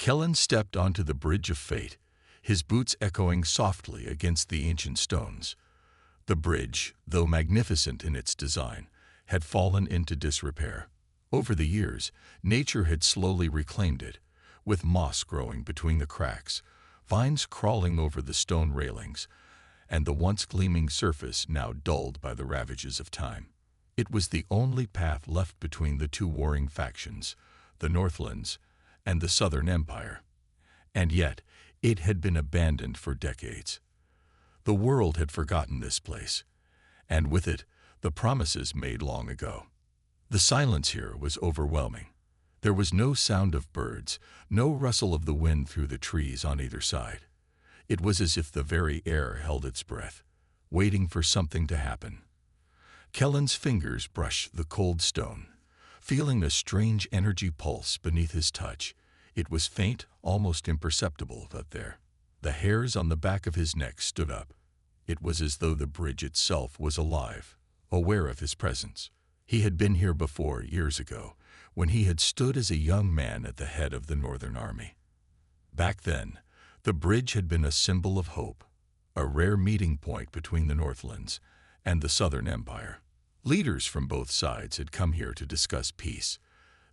Kellen stepped onto the bridge of fate, his boots echoing softly against the ancient stones. The bridge, though magnificent in its design, had fallen into disrepair. Over the years, nature had slowly reclaimed it, with moss growing between the cracks, vines crawling over the stone railings, and the once gleaming surface now dulled by the ravages of time. It was the only path left between the two warring factions, the Northlands and the Southern Empire. And yet, it had been abandoned for decades. The world had forgotten this place, and with it, the promises made long ago. The silence here was overwhelming. There was no sound of birds, no rustle of the wind through the trees on either side. It was as if the very air held its breath, waiting for something to happen. Kellen's fingers brushed the cold stone, feeling a strange energy pulse beneath his touch. It was faint, almost imperceptible, but there. The hairs on the back of his neck stood up. It was as though the bridge itself was alive, aware of his presence. He had been here before, years ago, when he had stood as a young man at the head of the Northern Army. Back then, the bridge had been a symbol of hope, a rare meeting point between the Northlands and the Southern Empire. Leaders from both sides had come here to discuss peace.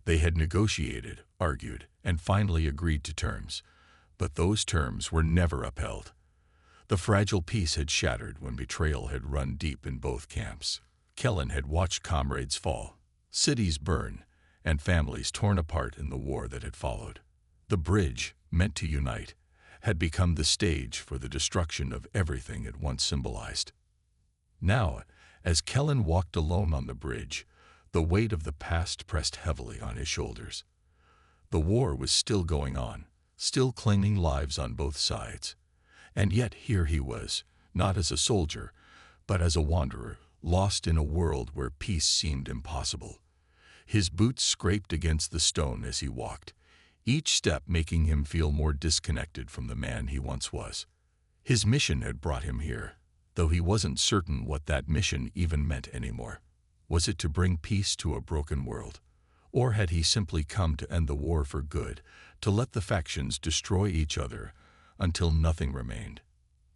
They had negotiated, argued, and finally agreed to terms. But those terms were never upheld. The fragile peace had shattered when betrayal had run deep in both camps. Kellen had watched comrades fall, cities burn, and families torn apart in the war that had followed. The bridge, meant to unite, had become the stage for the destruction of everything it once symbolized. Now, as Kellen walked alone on the bridge, the weight of the past pressed heavily on his shoulders. The war was still going on, still claiming lives on both sides. And yet here he was, not as a soldier, but as a wanderer, lost in a world where peace seemed impossible. His boots scraped against the stone as he walked, each step making him feel more disconnected from the man he once was. His mission had brought him here, though he wasn't certain what that mission even meant anymore. Was it to bring peace to a broken world? Or had he simply come to end the war for good, to let the factions destroy each other until nothing remained?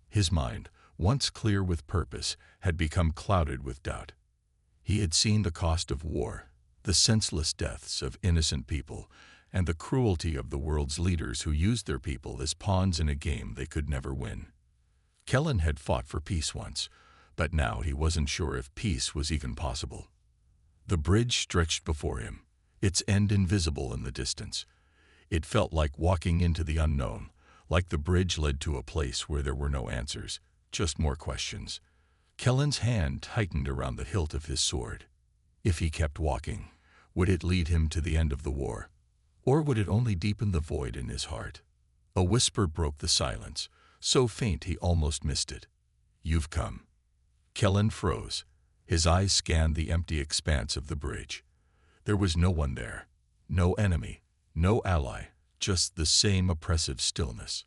His mind, once clear with purpose, had become clouded with doubt. He had seen the cost of war, the senseless deaths of innocent people, and the cruelty of the world's leaders who used their people as pawns in a game they could never win. Kellen had fought for peace once, but now he wasn't sure if peace was even possible. The bridge stretched before him, its end invisible in the distance. It felt like walking into the unknown, like the bridge led to a place where there were no answers, just more questions. Kellen's hand tightened around the hilt of his sword. If he kept walking, would it lead him to the end of the war? Or would it only deepen the void in his heart? A whisper broke the silence, so faint he almost missed it. "You've come." Kellen froze. His eyes scanned the empty expanse of the bridge. There was no one there, no enemy, no ally, just the same oppressive stillness.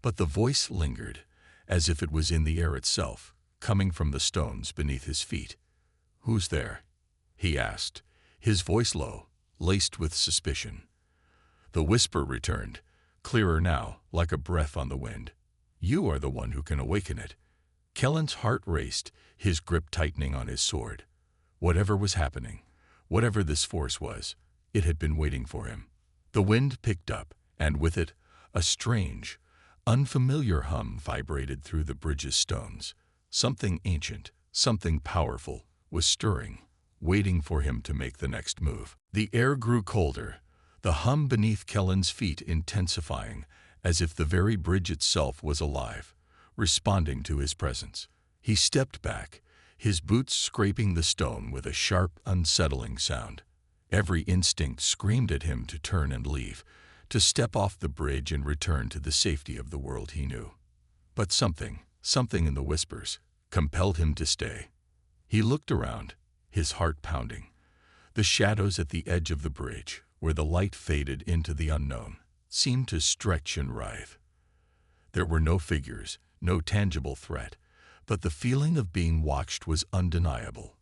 But the voice lingered, as if it was in the air itself, coming from the stones beneath his feet. "Who's there?" he asked, his voice low, laced with suspicion. The whisper returned, clearer now, like a breath on the wind. "You are the one who can awaken it." Kellen's heart raced, his grip tightening on his sword. Whatever was happening, whatever this force was, it had been waiting for him. The wind picked up, and with it, a strange, unfamiliar hum vibrated through the bridge's stones. Something ancient, something powerful, was stirring, waiting for him to make the next move. The air grew colder, the hum beneath Kellen's feet intensifying, as if the very bridge itself was alive, responding to his presence. He stepped back, his boots scraping the stone with a sharp, unsettling sound. Every instinct screamed at him to turn and leave, to step off the bridge and return to the safety of the world he knew. But something in the whispers, compelled him to stay. He looked around, his heart pounding. The shadows at the edge of the bridge, where the light faded into the unknown, seemed to stretch and writhe. There were no figures, no tangible threat, but the feeling of being watched was undeniable.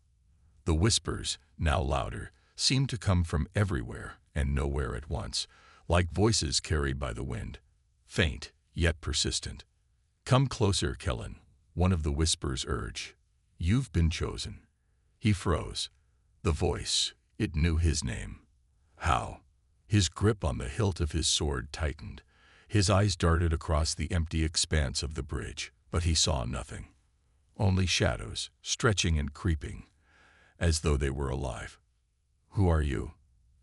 The whispers, now louder, seemed to come from everywhere and nowhere at once, like voices carried by the wind, faint yet persistent. "Come closer, Kellen," one of the whispers urged. "You've been chosen." He froze. The voice, it knew his name. How? His grip on the hilt of his sword tightened. His eyes darted across the empty expanse of the bridge, but he saw nothing. Only shadows, stretching and creeping, as though they were alive. "Who are you?"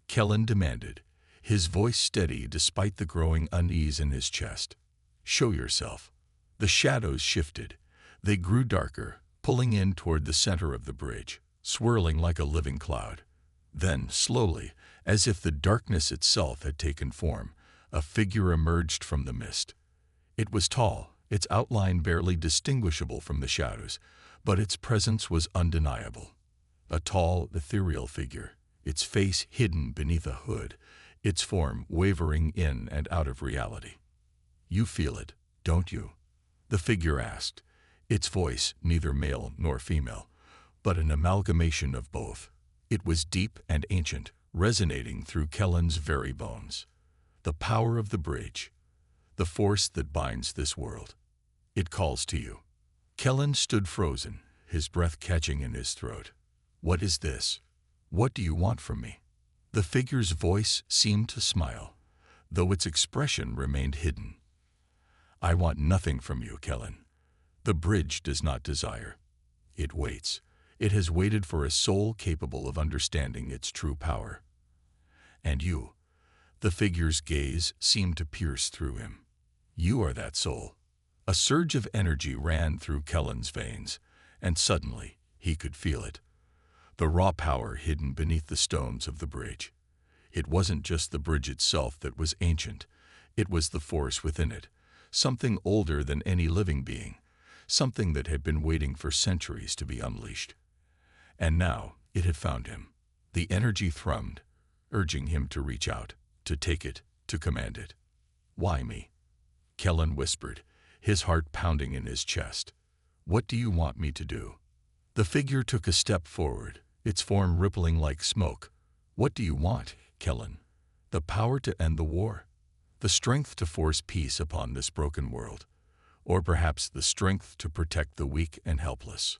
Kellen demanded, his voice steady despite the growing unease in his chest. "Show yourself." The shadows shifted. They grew darker, pulling in toward the center of the bridge, swirling like a living cloud. Then, slowly, as if the darkness itself had taken form, a figure emerged from the mist. It was tall, its outline barely distinguishable from the shadows, but its presence was undeniable. A tall, ethereal figure, its face hidden beneath a hood, its form wavering in and out of reality. "You feel it, don't you?" the figure asked, its voice neither male nor female, but an amalgamation of both. It was deep and ancient, resonating through Kellen's very bones. "The power of the bridge, the force that binds this world. It calls to you." Kellen stood frozen, his breath catching in his throat. "What is this? What do you want from me?" The figure's voice seemed to smile, though its expression remained hidden. "I want nothing from you, Kellen. The bridge does not desire. It waits. It has waited for a soul capable of understanding its true power. And you," the figure's gaze seemed to pierce through him. "You are that soul." A surge of energy ran through Kellen's veins, and suddenly he could feel it. The raw power hidden beneath the stones of the bridge. It wasn't just the bridge itself that was ancient. It was the force within it, something older than any living being, something that had been waiting for centuries to be unleashed. And now it had found him. The energy thrummed, urging him to reach out, to take it, to command it. "Why me?" Kellen whispered, his heart pounding in his chest. "What do you want me to do?" The figure took a step forward, its form rippling like smoke. "What do you want, Kellen?" "The power to end the war. The strength to force peace upon this broken world. Or perhaps the strength to protect the weak and helpless."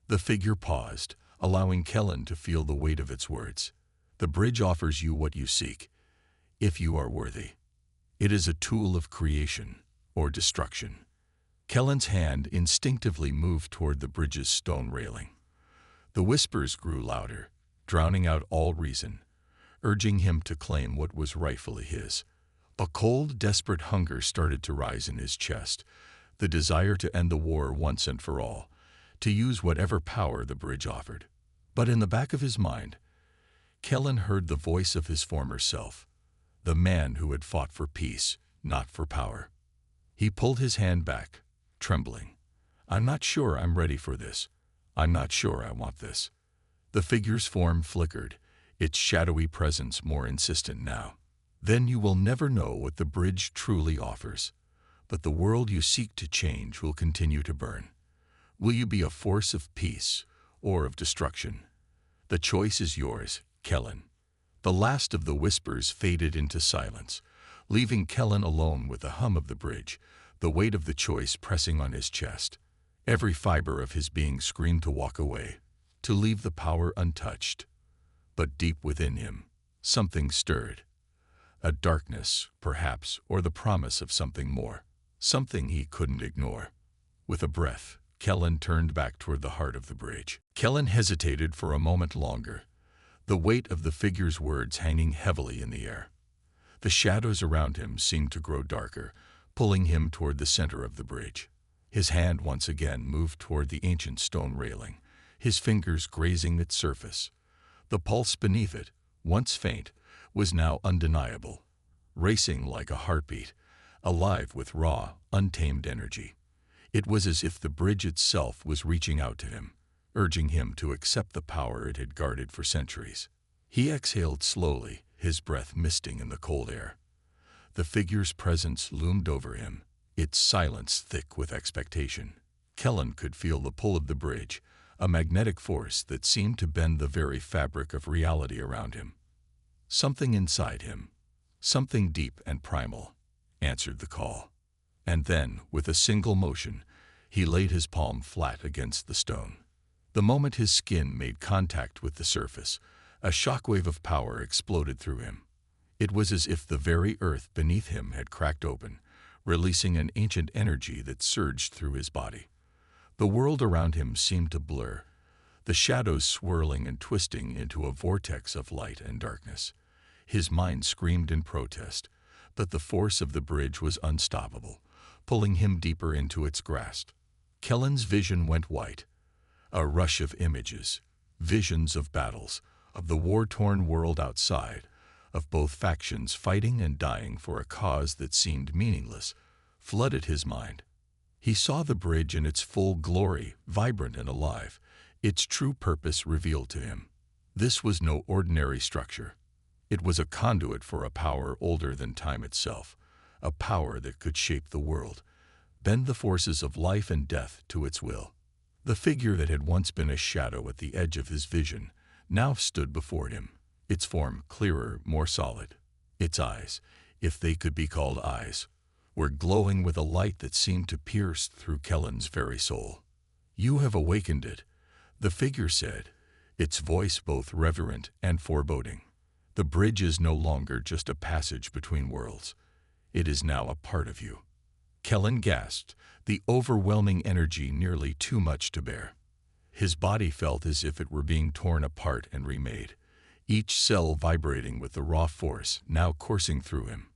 The figure paused, allowing Kellen to feel the weight of its words. "The bridge offers you what you seek, if you are worthy. It is a tool of creation or destruction." Kellen's hand instinctively moved toward the bridge's stone railing. The whispers grew louder, drowning out all reason, urging him to claim what was rightfully his. A cold, desperate hunger started to rise in his chest, the desire to end the war once and for all, to use whatever power the bridge offered. But in the back of his mind, Kellen heard the voice of his former self, the man who had fought for peace, not for power. He pulled his hand back, trembling. "I'm not sure I'm ready for this. I'm not sure I want this." The figure's form flickered, its shadowy presence more insistent now. "Then you will never know what the bridge truly offers. But the world you seek to change will continue to burn. Will you be a force of peace or of destruction? The choice is yours, Kellen." The last of the whispers faded into silence, leaving Kellen alone with the hum of the bridge, the weight of the choice pressing on his chest. Every fiber of his being screamed to walk away, to leave the power untouched. But deep within him, something stirred. A darkness, perhaps, or the promise of something more. Something he couldn't ignore. With a breath, Kellen turned back toward the heart of the bridge. Kellen hesitated for a moment longer, the weight of the figure's words hanging heavily in the air. The shadows around him seemed to grow darker, pulling him toward the center of the bridge. His hand once again moved toward the ancient stone railing, his fingers grazing its surface. The pulse beneath it, once faint, was now undeniable, racing like a heartbeat, alive with raw, untamed energy. It was as if the bridge itself was reaching out to him, urging him to accept the power it had guarded for centuries. He exhaled slowly, his breath misting in the cold air. The figure's presence loomed over him, its silence thick with expectation. Kellen could feel the pull of the bridge, a magnetic force that seemed to bend the very fabric of reality around him. Something inside him, Something deep and primal answered the call. And then, with a single motion, he laid his palm flat against the stone. The moment his skin made contact with the surface, a shockwave of power exploded through him. It was as if the very earth beneath him had cracked open, releasing an ancient energy that surged through his body. The world around him seemed to blur, the shadows swirling and twisting into a vortex of light and darkness. His mind screamed in protest, but the force of the bridge was unstoppable, pulling him deeper into its grasp. Kellen's vision went white. A rush of images, visions of battles, of the war-torn world outside, of both factions fighting and dying for a cause that seemed meaningless, flooded his mind. He saw the bridge in its full glory, vibrant and alive, its true purpose revealed to him. This was no ordinary structure. It was a conduit for a power older than time itself, a power that could shape the world, bend the forces of life and death to its will. The figure that had once been a shadow at the edge of his vision now stood before him, its form clearer, more solid. Its eyes, if they could be called eyes, were glowing with a light that seemed to pierce through Kellen's very soul. "You have awakened it," the figure said, its voice both reverent and foreboding. "The bridge is no longer just a passage between worlds. It is now a part of you." Kellen gasped, the overwhelming energy nearly too much to bear. His body felt as if it were being torn apart and remade, each cell vibrating with the raw force now coursing through him.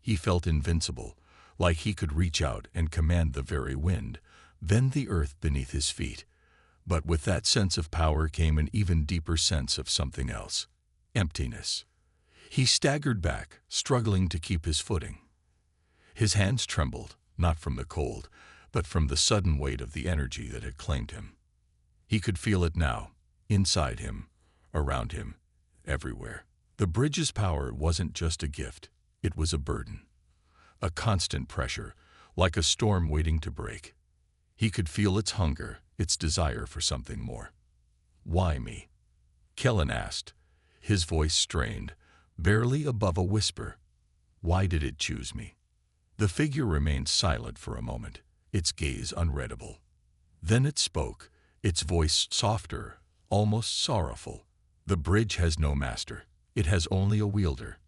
He felt invincible, like he could reach out and command the very wind, bend the earth beneath his feet. But with that sense of power came an even deeper sense of something else: emptiness. He staggered back, struggling to keep his footing. His hands trembled, not from the cold, but from the sudden weight of the energy that had claimed him. He could feel it now, inside him, around him, everywhere. The bridge's power wasn't just a gift, it was a burden. A constant pressure, like a storm waiting to break. He could feel its hunger, its desire for something more. "Why me?" Kellen asked, his voice strained, barely above a whisper. "Why did it choose me?" The figure remained silent for a moment, its gaze unreadable. Then it spoke, its voice softer, almost sorrowful. "The bridge has no master. It has only a wielder.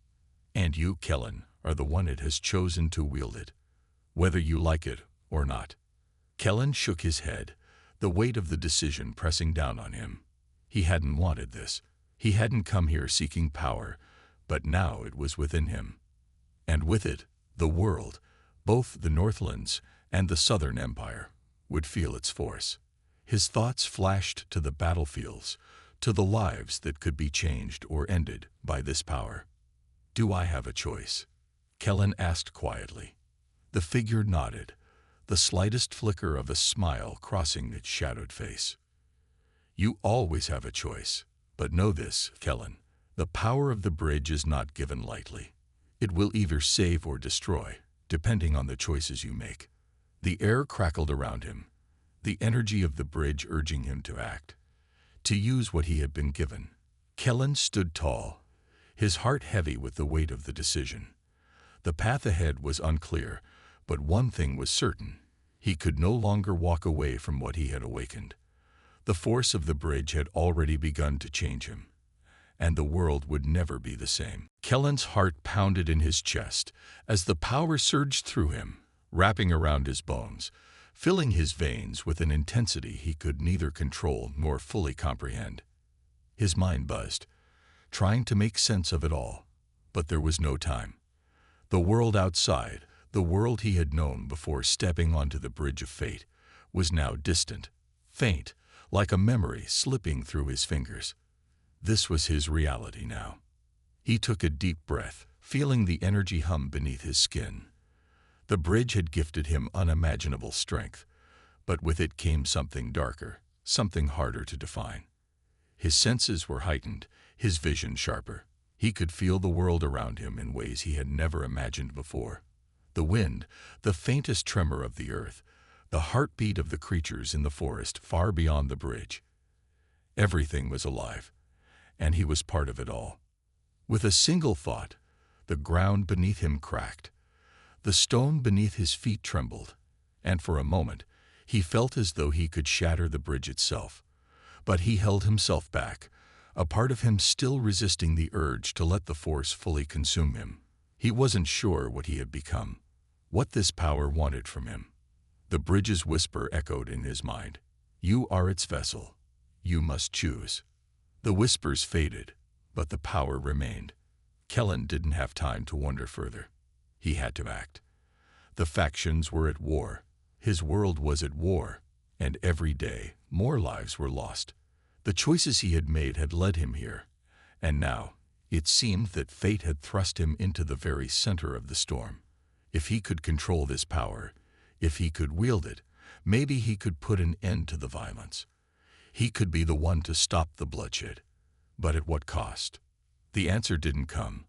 And you, Kellen, are the one it has chosen to wield it, whether you like it or not." Kellen shook his head, the weight of the decision pressing down on him. He hadn't wanted this. He hadn't come here seeking power, but now it was within him. And with it, the world, both the Northlands and the Southern Empire, would feel its force. His thoughts flashed to the battlefields, to the lives that could be changed or ended by this power. "Do I have a choice?" Kellen asked quietly. The figure nodded, the slightest flicker of a smile crossing its shadowed face. "You always have a choice, but know this, Kellen, the power of the bridge is not given lightly. It will either save or destroy, depending on the choices you make." The air crackled around him, the energy of the bridge urging him to act, to use what he had been given. Kellen stood tall, his heart heavy with the weight of the decision. The path ahead was unclear, but one thing was certain: he could no longer walk away from what he had awakened. The force of the bridge had already begun to change him, and the world would never be the same. Kellen's heart pounded in his chest as the power surged through him, wrapping around his bones, filling his veins with an intensity he could neither control nor fully comprehend. His mind buzzed, trying to make sense of it all, but there was no time. The world outside, the world he had known before stepping onto the bridge of fate, was now distant, faint, like a memory slipping through his fingers. This was his reality now. He took a deep breath, feeling the energy hum beneath his skin. The bridge had gifted him unimaginable strength, but with it came something darker, something harder to define. His senses were heightened, his vision sharper. He could feel the world around him in ways he had never imagined before. The wind, the faintest tremor of the earth, the heartbeat of the creatures in the forest far beyond the bridge. Everything was alive, and he was part of it all. With a single thought, The ground beneath him cracked. The stone beneath his feet trembled, and for a moment he felt as though he could shatter the bridge itself. But he held himself back, a part of him still resisting the urge to let the force fully consume him. He wasn't sure what he had become, what this power wanted from him. The bridge's whisper echoed in his mind. You are its vessel. You must choose. The whispers faded, but the power remained. Kellen didn't have time to wonder further. He had to act. The factions were at war. His world was at war, and every day more lives were lost. The choices he had made had led him here, and now it seemed that fate had thrust him into the very center of the storm. If he could control this power, if he could wield it, maybe he could put an end to the violence. He could be the one to stop the bloodshed. But at what cost? The answer didn't come.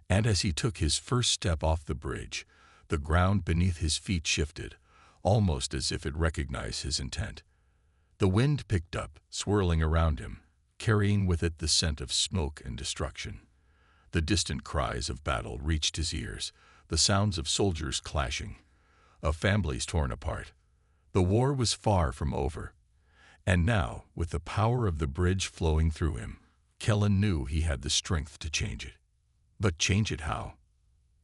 And as he took his first step off the bridge, the ground beneath his feet shifted, almost as if it recognized his intent. The wind picked up, swirling around him, carrying with it the scent of smoke and destruction. The distant cries of battle reached his ears, the sounds of soldiers clashing, of families torn apart. The war was far from over. And now, with the power of the bridge flowing through him, Kellen knew he had the strength to change it. But change it how?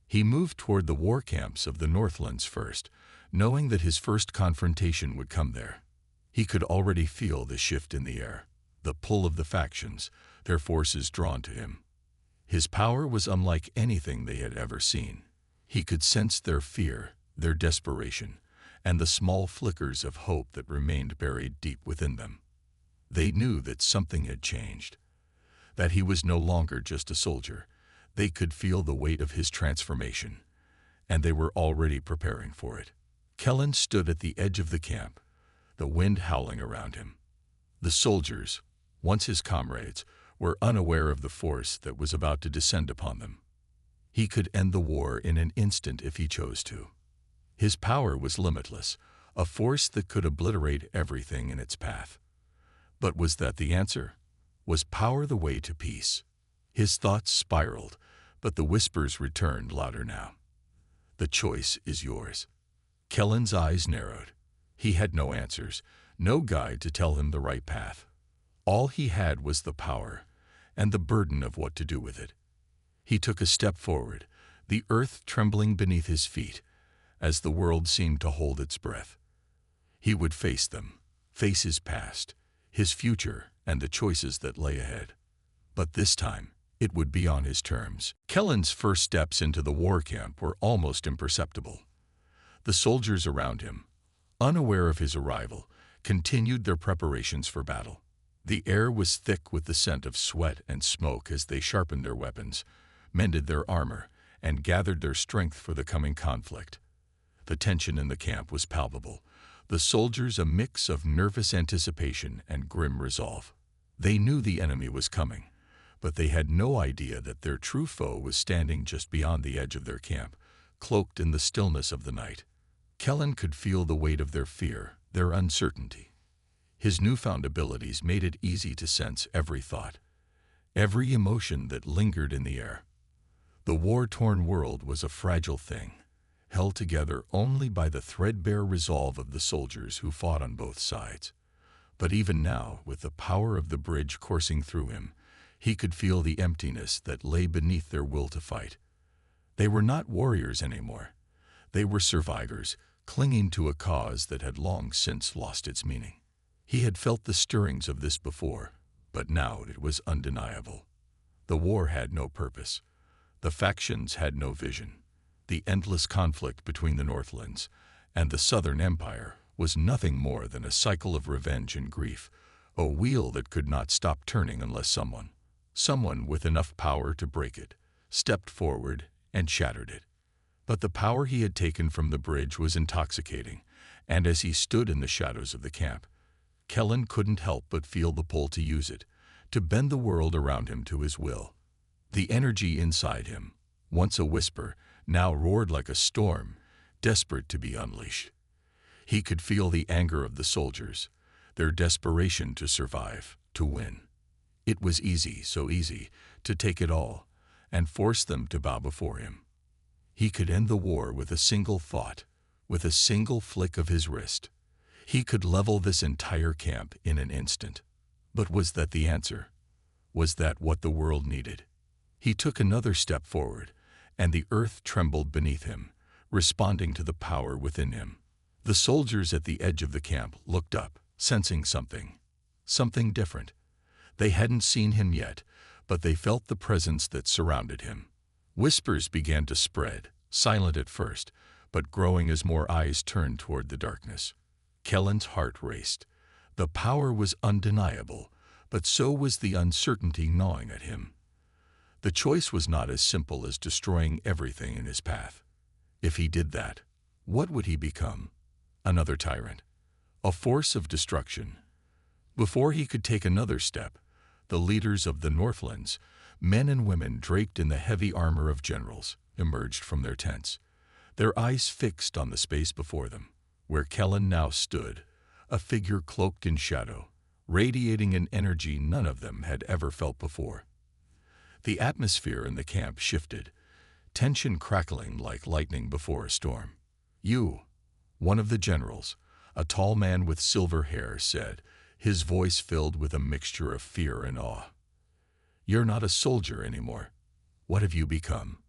He moved toward the war camps of the Northlands first, knowing that his first confrontation would come there. He could already feel the shift in the air, the pull of the factions, their forces drawn to him. His power was unlike anything they had ever seen. He could sense their fear, their desperation, and the small flickers of hope that remained buried deep within them. They knew that something had changed, that he was no longer just a soldier. They could feel the weight of his transformation, and they were already preparing for it. Kellen stood at the edge of the camp, the wind howling around him. The soldiers, once his comrades, were unaware of the force that was about to descend upon them. He could end the war in an instant if he chose to. His power was limitless, a force that could obliterate everything in its path. But was that the answer? Was power the way to peace? His thoughts spiraled, but the whispers returned louder now. The choice is yours. Kellen's eyes narrowed. He had no answers, no guide to tell him the right path. All he had was the power and the burden of what to do with it. He took a step forward, the earth trembling beneath his feet, as the world seemed to hold its breath. He would face them, face his past, his future, and the choices that lay ahead. But this time, it would be on his terms. Kellen's first steps into the war camp were almost imperceptible. The soldiers around him, unaware of his arrival, continued their preparations for battle. The air was thick with the scent of sweat and smoke as they sharpened their weapons, mended their armor, and gathered their strength for the coming conflict. The tension in the camp was palpable, the soldiers a mix of nervous anticipation and grim resolve. They knew the enemy was coming, but they had no idea that their true foe was standing just beyond the edge of their camp, cloaked in the stillness of the night. Kellen could feel the weight of their fear, their uncertainty. His newfound abilities made it easy to sense every thought, every emotion that lingered in the air. The war-torn world was a fragile thing, held together only by the threadbare resolve of the soldiers who fought on both sides. But even now, with the power of the bridge coursing through him, he could feel the emptiness that lay beneath their will to fight. They were not warriors anymore. They were survivors, clinging to a cause that had long since lost its meaning. He had felt the stirrings of this before, but now it was undeniable. The war had no purpose. The factions had no vision. The endless conflict between the Northlands and the Southern Empire was nothing more than a cycle of revenge and grief, a wheel that could not stop turning unless someone with enough power to break it, stepped forward and shattered it. But the power he had taken from the bridge was intoxicating, and as he stood in the shadows of the camp, Kellen couldn't help but feel the pull to use it, to bend the world around him to his will. The energy inside him, once a whisper, now roared like a storm, desperate to be unleashed. He could feel the anger of the soldiers, their desperation to survive, to win. It was easy, so easy, to take it all, and force them to bow before him. He could end the war with a single thought, with a single flick of his wrist. He could level this entire camp in an instant. But was that the answer? Was that what the world needed? He took another step forward, and the earth trembled beneath him, responding to the power within him. The soldiers at the edge of the camp looked up, sensing something different. They hadn't seen him yet, but they felt the presence that surrounded him. Whispers began to spread, silent at first, but growing as more eyes turned toward the darkness. Kellen's heart raced. The power was undeniable, but so was the uncertainty gnawing at him. The choice was not as simple as destroying everything in his path. If he did that, what would he become? Another tyrant, a force of destruction. Before he could take another step, the leaders of the Northlands, men and women draped in the heavy armor of generals, emerged from their tents, their eyes fixed on the space before them, where Kellen now stood, a figure cloaked in shadow, radiating an energy none of them had ever felt before. The atmosphere in the camp shifted, tension crackling like lightning before a storm. "You," one of the generals, a tall man with silver hair, said, his voice filled with a mixture of fear and awe. "You're not a soldier anymore. What have you become?"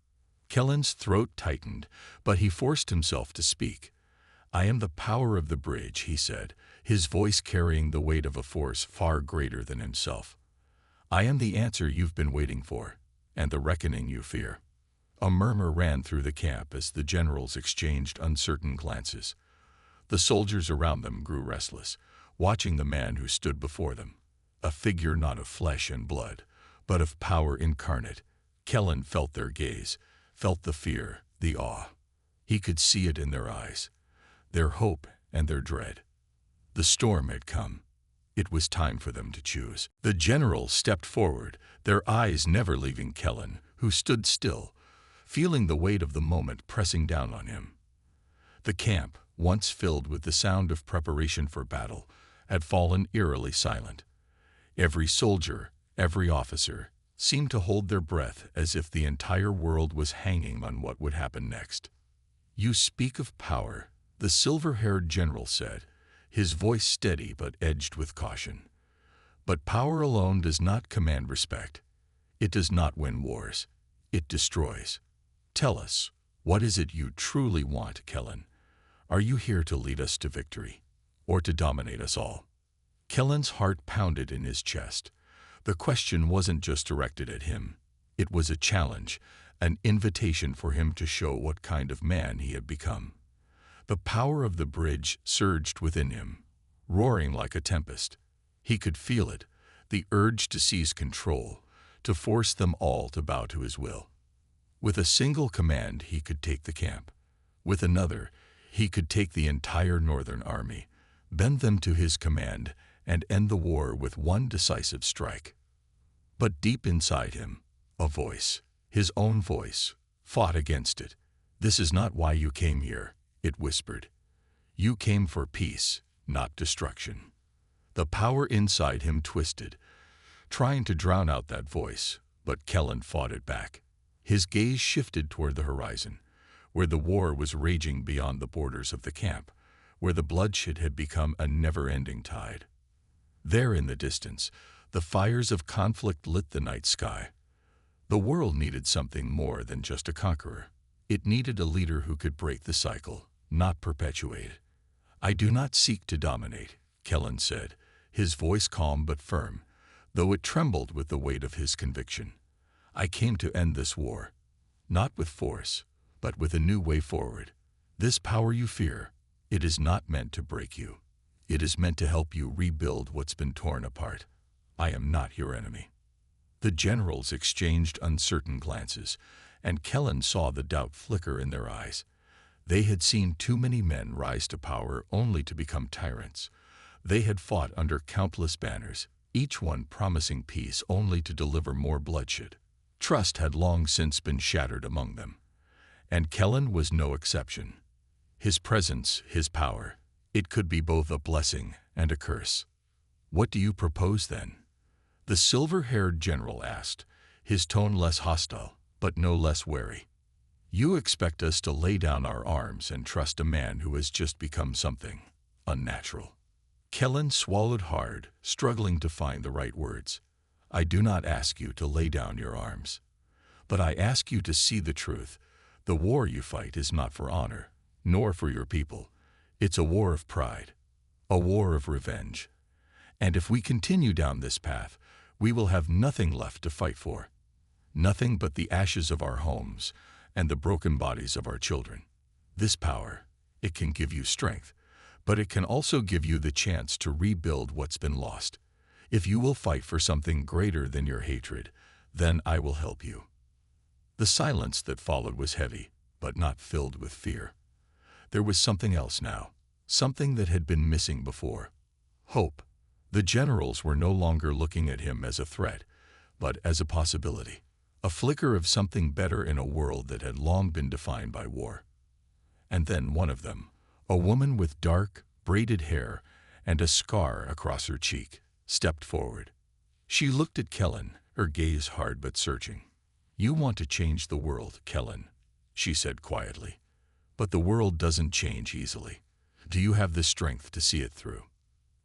Kellen's throat tightened, but he forced himself to speak. "I am the power of the bridge," he said, his voice carrying the weight of a force far greater than himself. "I am the answer you've been waiting for, and the reckoning you fear." A murmur ran through the camp as the generals exchanged uncertain glances. The soldiers around them grew restless, watching the man who stood before them, a figure not of flesh and blood, but of power incarnate. Kellen felt their gaze, felt the fear, the awe. He could see it in their eyes, their hope and their dread. The storm had come. It was time for them to choose. The generals stepped forward, their eyes never leaving Kellen, who stood still, feeling the weight of the moment pressing down on him. The camp, once filled with the sound of preparation for battle, had fallen eerily silent. Every soldier, every officer, seemed to hold their breath as if the entire world was hanging on what would happen next. "You speak of power," the silver-haired general said, his voice steady but edged with caution. "But power alone does not command respect. It does not win wars. It destroys. Tell us, what is it you truly want, Kellen? Are you here to lead us to victory, or to dominate us all?" Kellen's heart pounded in his chest. The question wasn't just directed at him. It was a challenge, an invitation for him to show what kind of man he had become. The power of the bridge surged within him, roaring like a tempest. He could feel it, the urge to seize control, to force them all to bow to his will. With a single command, he could take the camp. With another, he could take the entire Northern Army, bend them to his command, and end the war with one decisive strike. But deep inside him, a voice, his own voice, fought against it. "This is not why you came here," it whispered. "You came for peace, not destruction." The power inside him twisted, trying to drown out that voice, but Kellen fought it back. His gaze shifted toward the horizon, where the war was raging beyond the borders of the camp, where the bloodshed had become a never-ending tide. There in the distance, the fires of conflict lit the night sky. The world needed something more than just a conqueror. It needed a leader who could break the cycle, not perpetuate it. "I do not seek to dominate," Kellen said, his voice calm but firm, though it trembled with the weight of his conviction. "I came to end this war, not with force, but with a new way forward. This power you fear, it is not meant to break you. It is meant to help you rebuild what's been torn apart. I am not your enemy." The generals exchanged uncertain glances, and Kellen saw the doubt flicker in their eyes. They had seen too many men rise to power only to become tyrants. They had fought under countless banners, each one promising peace only to deliver more bloodshed. Trust had long since been shattered among them, and Kellen was no exception. His presence, his power, it could be both a blessing and a curse. "What do you propose then?" the silver-haired general asked, his tone less hostile, but no less wary. You expect us to lay down our arms and trust a man who has just become something unnatural. Kellen swallowed hard, struggling to find the right words. I do not ask you to lay down your arms, but I ask you to see the truth. The war you fight is not for honor, nor for your people. It's a war of pride, a war of revenge. And if we continue down this path, we will have nothing left to fight for. Nothing but the ashes of our homes and the broken bodies of our children. This power, it can give you strength, but it can also give you the chance to rebuild what's been lost. If you will fight for something greater than your hatred, then I will help you. The silence that followed was heavy, but not filled with fear. There was something else now, something that had been missing before. Hope. The generals were no longer looking at him as a threat, but as a possibility. A flicker of something better in a world that had long been defined by war. And then one of them, a woman with dark, braided hair and a scar across her cheek, stepped forward. She looked at Kellen, her gaze hard but searching. You want to change the world, Kellen, she said quietly. But the world doesn't change easily. Do you have the strength to see it through?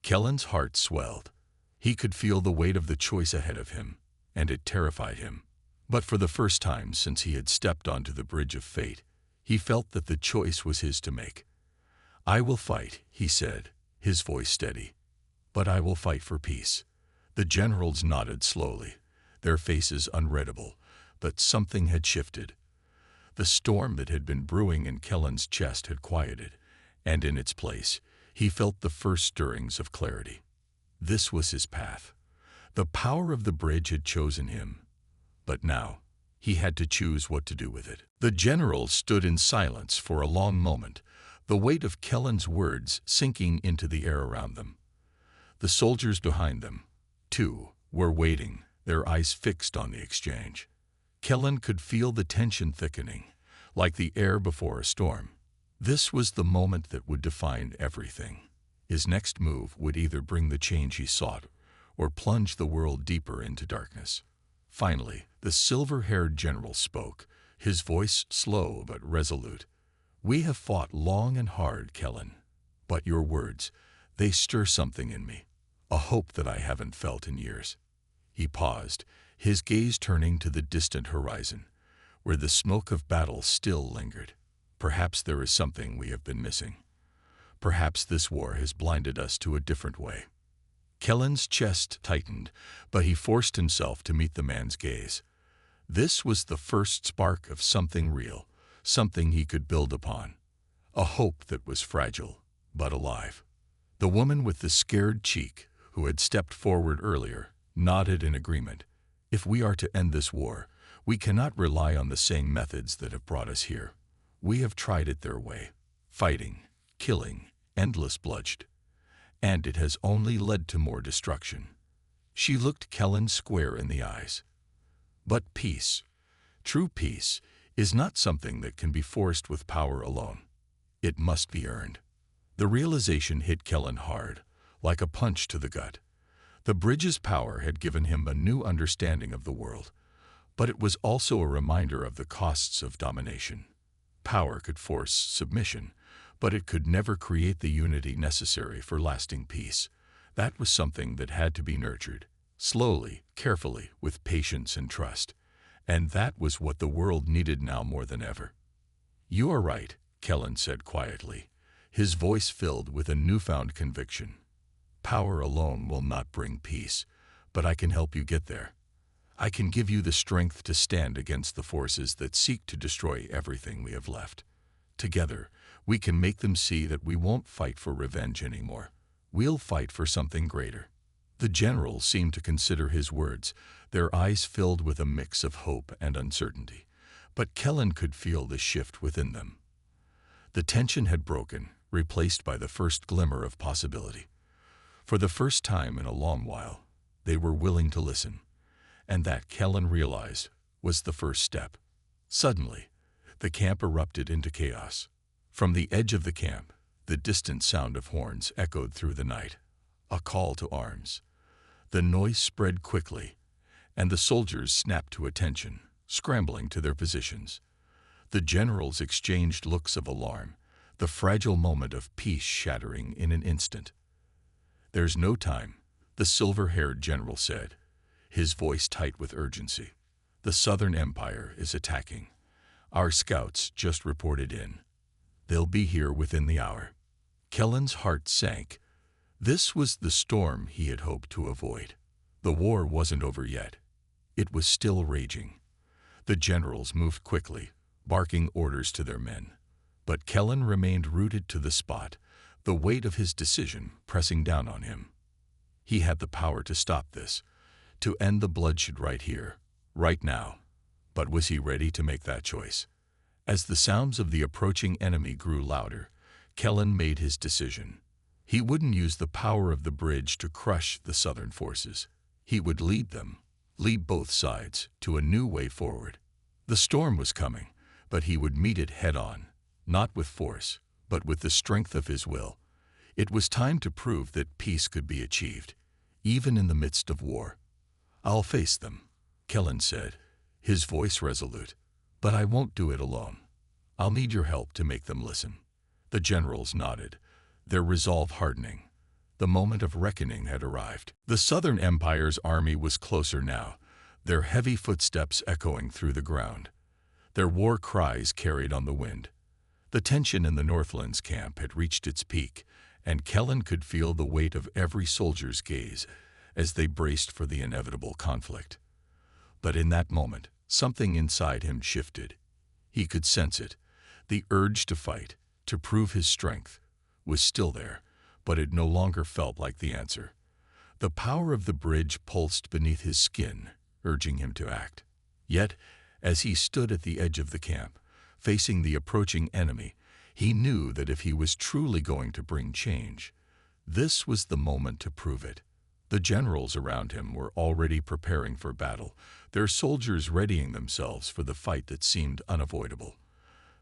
Kellen's heart swelled. He could feel the weight of the choice ahead of him, and it terrified him. But for the first time since he had stepped onto the bridge of fate, he felt that the choice was his to make. I will fight, he said, his voice steady. But I will fight for peace. The generals nodded slowly, their faces unreadable, but something had shifted. The storm that had been brewing in Kellen's chest had quieted, and in its place, he felt the first stirrings of clarity. This was his path. The power of the bridge had chosen him. But now, he had to choose what to do with it. The generals stood in silence for a long moment, the weight of Kellen's words sinking into the air around them. The soldiers behind them, too, were waiting, their eyes fixed on the exchange. Kellen could feel the tension thickening, like the air before a storm. This was the moment that would define everything. His next move would either bring the change he sought or plunge the world deeper into darkness. Finally, the silver-haired general spoke, his voice slow but resolute. We have fought long and hard, Kellen, but your words, they stir something in me, a hope that I haven't felt in years. He paused, his gaze turning to the distant horizon, where the smoke of battle still lingered. Perhaps there is something we have been missing. Perhaps this war has blinded us to a different way. Kellen's chest tightened, but he forced himself to meet the man's gaze. This was the first spark of something real, something he could build upon. A hope that was fragile, but alive. The woman with the scared cheek, who had stepped forward earlier, nodded in agreement. If we are to end this war, we cannot rely on the same methods that have brought us here. We have tried it their way, fighting, killing, endless bloodshed. And it has only led to more destruction. She looked Kellen square in the eyes. But peace, true peace, is not something that can be forced with power alone. It must be earned. The realization hit Kellen hard, like a punch to the gut. The bridge's power had given him a new understanding of the world, but it was also a reminder of the costs of domination. Power could force submission, but it could never create the unity necessary for lasting peace. That was something that had to be nurtured, slowly, carefully, with patience and trust. And that was what the world needed now more than ever. You are right, Kellen said quietly, his voice filled with a newfound conviction. Power alone will not bring peace, but I can help you get there. I can give you the strength to stand against the forces that seek to destroy everything we have left. Together, we can make them see that we won't fight for revenge anymore. We'll fight for something greater. The generals seemed to consider his words, their eyes filled with a mix of hope and uncertainty. But Kellen could feel the shift within them. The tension had broken, replaced by the first glimmer of possibility. For the first time in a long while, they were willing to listen. And that, Kellen realized, was the first step. Suddenly, the camp erupted into chaos. From the edge of the camp, the distant sound of horns echoed through the night, a call to arms. The noise spread quickly, and the soldiers snapped to attention, scrambling to their positions. The generals exchanged looks of alarm, the fragile moment of peace shattering in an instant. "There's no time," the silver-haired general said, his voice tight with urgency. "The Southern Empire is attacking. Our scouts just reported in. They'll be here within the hour." Kellen's heart sank. This was the storm he had hoped to avoid. The war wasn't over yet. It was still raging. The generals moved quickly, barking orders to their men. But Kellen remained rooted to the spot, the weight of his decision pressing down on him. He had the power to stop this, to end the bloodshed right here, right now. But was he ready to make that choice? As the sounds of the approaching enemy grew louder, Kellen made his decision. He wouldn't use the power of the bridge to crush the Southern forces. He would lead them, lead both sides, to a new way forward. The storm was coming, but he would meet it head-on, not with force, but with the strength of his will. It was time to prove that peace could be achieved, even in the midst of war. "I'll face them," Kellen said, his voice resolute. "But I won't do it alone. I'll need your help to make them listen." The generals nodded, their resolve hardening. The moment of reckoning had arrived. The Southern Empire's army was closer now, their heavy footsteps echoing through the ground. Their war cries carried on the wind. The tension in the Northlands camp had reached its peak, and Kellen could feel the weight of every soldier's gaze as they braced for the inevitable conflict. But in that moment, something inside him shifted. He could sense it. The urge to fight, to prove his strength, was still there, but it no longer felt like the answer. The power of the bridge pulsed beneath his skin, urging him to act. Yet, as he stood at the edge of the camp, facing the approaching enemy, he knew that if he was truly going to bring change, this was the moment to prove it. The generals around him were already preparing for battle, their soldiers readying themselves for the fight that seemed unavoidable.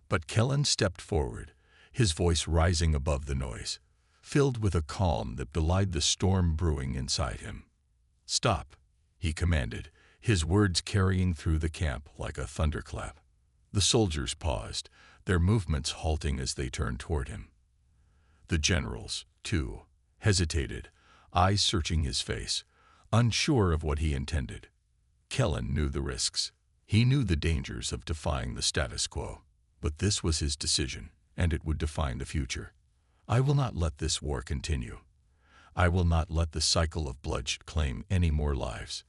But Kellen stepped forward, his voice rising above the noise, filled with a calm that belied the storm brewing inside him. "Stop," he commanded, his words carrying through the camp like a thunderclap. The soldiers paused, their movements halting as they turned toward him. The generals, too, hesitated, eyes searching his face, unsure of what he intended. Kellen knew the risks. He knew the dangers of defying the status quo. But this was his decision, and it would define the future. "I will not let this war continue. I will not let the cycle of bloodshed claim any more lives."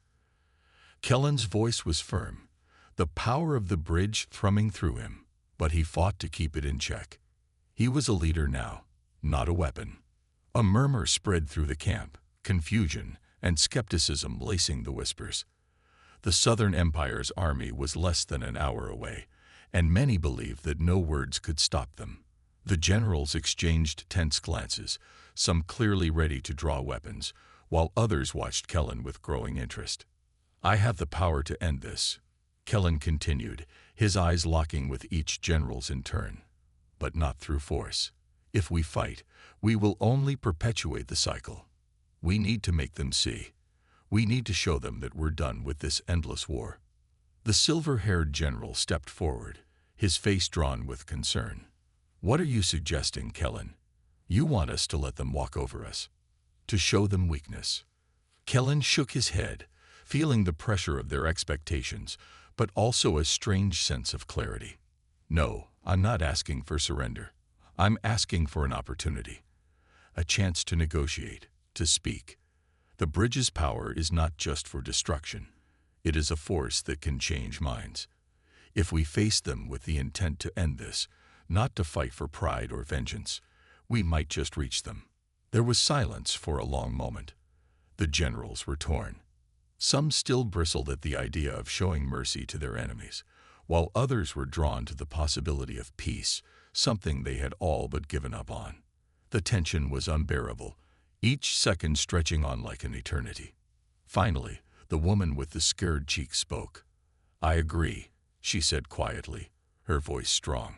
Kellen's voice was firm, the power of the bridge thrumming through him, but he fought to keep it in check. He was a leader now, not a weapon. A murmur spread through the camp, confusion and skepticism lacing the whispers. The Southern Empire's army was less than an hour away, and many believed that no words could stop them. The generals exchanged tense glances, some clearly ready to draw weapons, while others watched Kellen with growing interest. "I have the power to end this," Kellen continued, his eyes locking with each general's in turn. "But not through force. If we fight, we will only perpetuate the cycle. We need to make them see. We need to show them that we're done with this endless war." The silver-haired general stepped forward, his face drawn with concern. "What are you suggesting, Kellen? You want us to let them walk over us? To show them weakness?" Kellen shook his head, feeling the pressure of their expectations, but also a strange sense of clarity. "No, I'm not asking for surrender. I'm asking for an opportunity. A chance to negotiate, to speak. The bridge's power is not just for destruction. It is a force that can change minds. If we face them with the intent to end this, not to fight for pride or vengeance, we might just reach them." There was silence for a long moment. The generals were torn. Some still bristled at the idea of showing mercy to their enemies, while others were drawn to the possibility of peace, something they had all but given up on. The tension was unbearable, each second stretching on like an eternity. Finally, the woman with the scared cheek spoke. "I agree," she said quietly, her voice strong.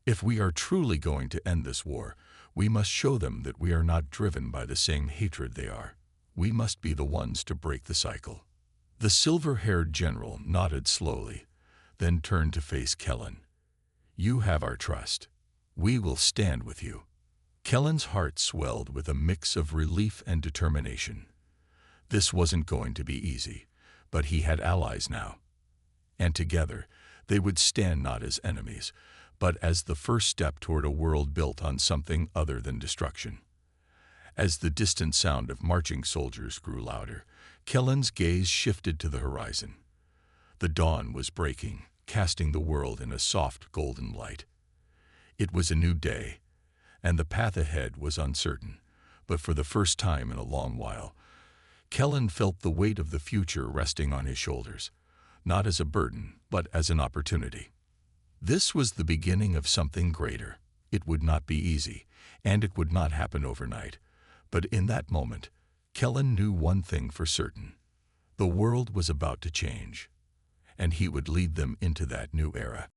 "If we are truly going to end this war, we must show them that we are not driven by the same hatred they are. We must be the ones to break the cycle." The silver-haired general nodded slowly, then turned to face Kellen. "You have our trust. We will stand with you." Kellen's heart swelled with a mix of relief and determination. This wasn't going to be easy, but he had allies now. And together, they would stand not as enemies, but as the first step toward a world built on something other than destruction. As the distant sound of marching soldiers grew louder, Kellen's gaze shifted to the horizon. The dawn was breaking, casting the world in a soft golden light. It was a new day, and the path ahead was uncertain, but for the first time in a long while, Kellen felt the weight of the future resting on his shoulders, not as a burden, but as an opportunity. This was the beginning of something greater. It would not be easy, and it would not happen overnight. But in that moment, Kellen knew one thing for certain. The world was about to change, and he would lead them into that new era.